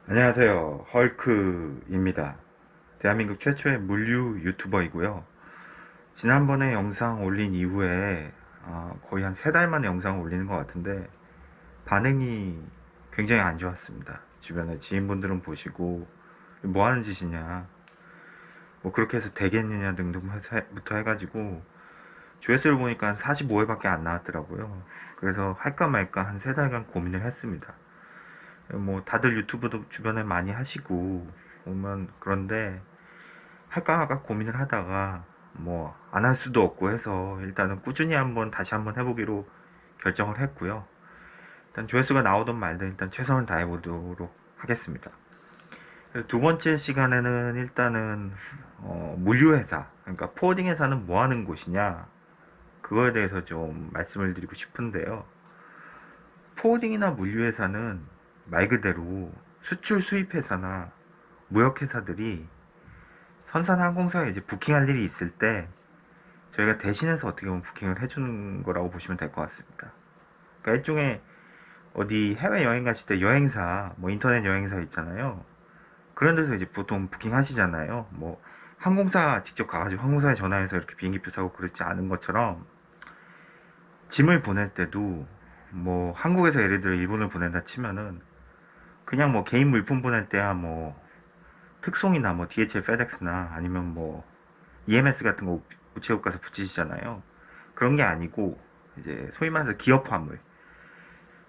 안녕하세요. 헐크입니다. 대한민국 최초의 물류 유튜버이고요. 지난번에 영상 올린 이후에 거의 한 3달 만에 영상을 올리는 것 같은데 반응이 굉장히 안 좋았습니다. 주변에 지인분들은 보시고 뭐 하는 짓이냐, 뭐 그렇게 해서 되겠느냐 등등부터 해가지고 조회수를 보니까 한 45회밖에 안 나왔더라고요. 그래서 할까 말까 한 3달간 고민을 했습니다. 뭐 다들 유튜브도 주변에 많이 하시고 보면 그런데 할까 말까 고민을 하다가 뭐 안 할 수도 없고 해서 일단은 꾸준히 다시 한번 해보기로 결정을 했고요. 일단 조회수가 나오든 말든 일단 최선을 다해보도록 하겠습니다. 그래서 두 번째 시간에는 일단은 물류회사, 그러니까 포워딩 회사는 뭐 하는 곳이냐, 그거에 대해서 좀 말씀을 드리고 싶은데요. 포워딩이나 물류회사는 말 그대로 수출 수입 회사나 무역 회사들이 선산 항공사에 이제 부킹할 일이 있을 때 저희가 대신해서 어떻게 보면 부킹을 해주는 거라고 보시면 될 것 같습니다. 그러니까 일종의 어디 해외 여행 가실 때 여행사, 뭐 인터넷 여행사 있잖아요. 그런 데서 이제 보통 부킹 하시잖아요. 뭐 항공사 직접 가가지고 항공사에 전화해서 이렇게 비행기표 사고 그렇지 않은 것처럼 짐을 보낼 때도 뭐 한국에서 예를 들어 일본을 보낸다 치면은 그냥 뭐 개인 물품 보낼 때야 뭐 특송이나 뭐 DHL, FedEx나 아니면 뭐 EMS 같은 거 우체국 가서 붙이시잖아요. 그런 게 아니고 이제 소위 말해서 기업 화물.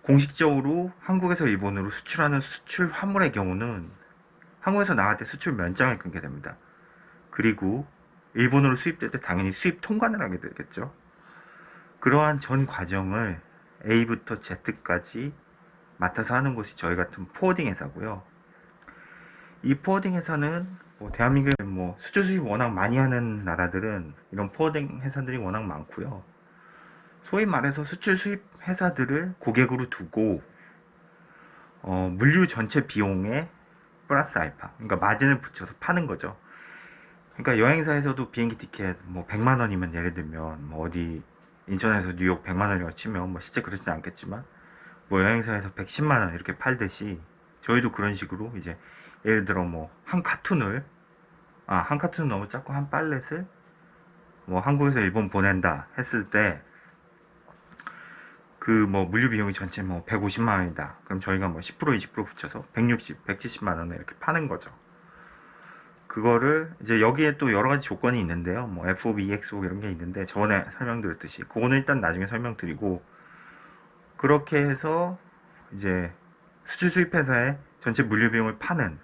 공식적으로 한국에서 일본으로 수출하는 수출 화물의 경우는 한국에서 나갈 때 수출 면장을 끊게 됩니다. 그리고 일본으로 수입될 때 당연히 수입 통관을 하게 되겠죠. 그러한 전 과정을 A부터 Z까지 맡아서 하는 곳이 저희 같은 포워딩 회사고요. 이 포워딩 회사는 뭐 대한민국에 뭐 수출 수입 워낙 많이 하는 나라들은 이런 포워딩 회사들이 워낙 많고요. 소위 말해서 수출 수입 회사들을 고객으로 두고 물류 전체 비용에 플러스 알파, 그러니까 마진을 붙여서 파는 거죠. 그러니까 여행사에서도 비행기 티켓 뭐 100만 원이면 예를 들면 뭐 어디 인천에서 뉴욕 100만 원이라고 치면 뭐 실제 그렇진 않겠지만 뭐 여행사에서 110만 원 이렇게 팔듯이 저희도 그런 식으로 이제 예를 들어 뭐 한 카툰은 너무 작고 한 팔렛을 뭐 한국에서 일본 보낸다 했을 때 그 뭐 물류 비용이 전체 뭐 150만 원이다. 그럼 저희가 뭐 10% 20% 붙여서 160, 170만 원에 이렇게 파는 거죠. 그거를 이제 여기에 또 여러 가지 조건이 있는데요. 뭐 FOB, EXO 이런 게 있는데 저번에 설명드렸듯이 그거는 일단 나중에 설명드리고 그렇게 해서 이제 수출 수입 회사에 전체 물류 비용을 파는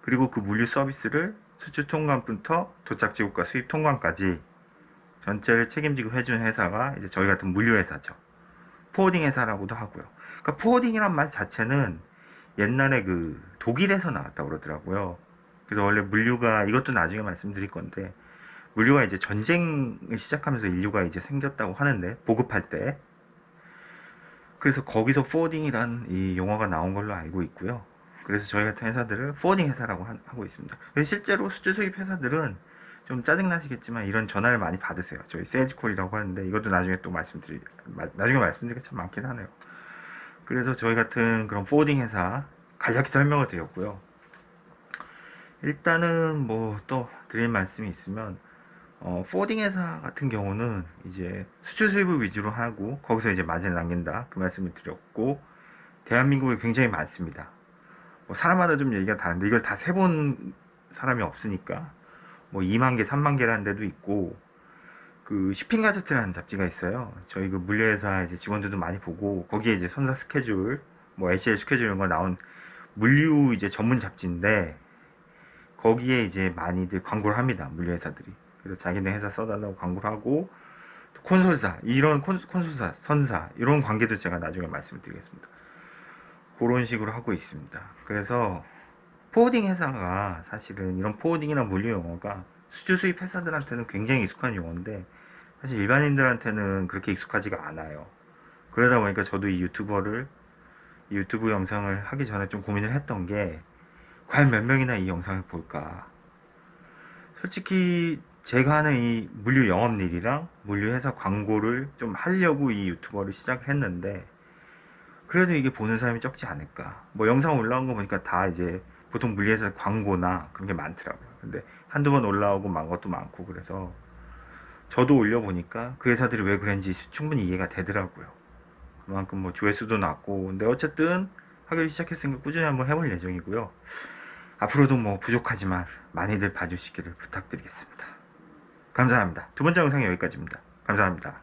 그리고 그 물류 서비스를 수출 통관부터 도착 지국과 수입 통관까지 전체를 책임지고 해주는 회사가 이제 저희 같은 물류 회사죠. 포워딩 회사라고도 하고요. 그러니까 포워딩이란 말 자체는 옛날에 그 독일에서 나왔다고 그러더라고요. 그래서 원래 물류가 이것도 나중에 말씀드릴 건데 물류가 이제 전쟁을 시작하면서 인류가 이제 생겼다고 하는데 보급할 때 그래서 거기서 포워딩이란 이 용어가 나온 걸로 알고 있고요. 그래서 저희 같은 회사들을 포워딩 회사라고 하고 있습니다. 실제로 수출 수입 회사들은 좀 짜증나시겠지만 이런 전화를 많이 받으세요. 저희 세일즈콜이라고 하는데 이것도 나중에 말씀드리기 참 많긴 하네요. 그래서 저희 같은 그런 포워딩 회사 간략히 설명을 드렸고요. 일단은 뭐 또 드릴 말씀이 있으면 포워딩 회사 같은 경우는 이제 수출 수입을 위주로 하고 거기서 이제 마진을 남긴다 그 말씀을 드렸고 대한민국에 굉장히 많습니다. 뭐 사람마다 좀 얘기가 다른데 이걸 다 세본 사람이 없으니까 뭐 2만 개, 3만 개라는 데도 있고 그 쇼핑 가제트라는 잡지가 있어요. 저희 그 물류회사 이제 직원들도 많이 보고 거기에 이제 선사 스케줄, 뭐 ACL 스케줄 이런 거 나온 물류 이제 전문 잡지인데 거기에 이제 많이들 광고를 합니다. 물류회사들이. 그래서 자기네 회사 써달라고 광고를 하고 콘솔사 이런 콘솔사 선사 이런 관계도 제가 나중에 말씀드리겠습니다. 그런 식으로 하고 있습니다. 그래서 포워딩 회사가 사실은 이런 포워딩이나 물류 용어가 수주 수입 회사들한테는 굉장히 익숙한 용어인데 사실 일반인들한테는 그렇게 익숙하지가 않아요. 그러다 보니까 저도 이 유튜브 영상을 하기 전에 좀 고민을 했던 게 과연 몇 명이나 이 영상을 볼까. 솔직히 제가 하는 이 물류 영업일이랑 물류 회사 광고를 좀 하려고 이 유튜버를 시작했는데 그래도 이게 보는 사람이 적지 않을까. 뭐 영상 올라온 거 보니까 다 이제 보통 물리에서 광고나 그런 게 많더라고요. 근데 한두 번 올라오고 만 것도 많고 그래서 저도 올려보니까 그 회사들이 왜 그런지 충분히 이해가 되더라고요. 그만큼 뭐 조회수도 낮고. 근데 어쨌든 하기 시작했으니까 꾸준히 한번 해볼 예정이고요. 앞으로도 뭐 부족하지만 많이들 봐주시기를 부탁드리겠습니다. 감사합니다. 두 번째 영상이 여기까지입니다. 감사합니다.